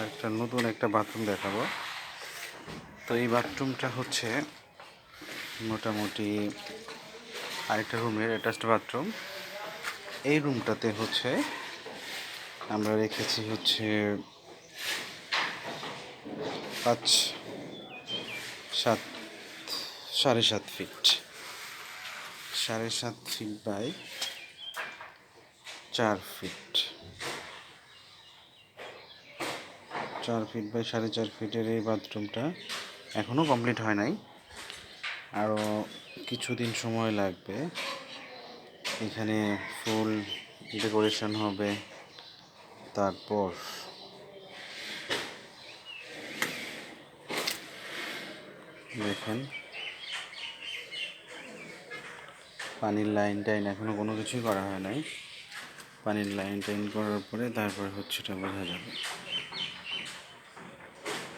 একটা নতুন একটা বাথরুম দেখাবো। তো এই বাথরুমটা হচ্ছে মোটামুটি আরেকটা রুমের অ্যাটাচড বাথরুম। এই রুমটাতে হচ্ছে আমরা রেখেছি হচ্ছে 5-7 7.5 feet 7.5 feet by 4 feet 4 feet by 4.5 ফিটের এই বাথরুমটা এখনও কমপ্লিট হয় নাই, আরও কিছুদিন সময় লাগবে। এখানে ফুল ডেকোরেশন হবে, তারপর দেখেন পানির লাইন টাইন এখনও কোনো কিছুই করা হয় নাই। পানির লাইন টাইন করার পরে তারপরে হচ্ছে এটা বোঝা যাবে।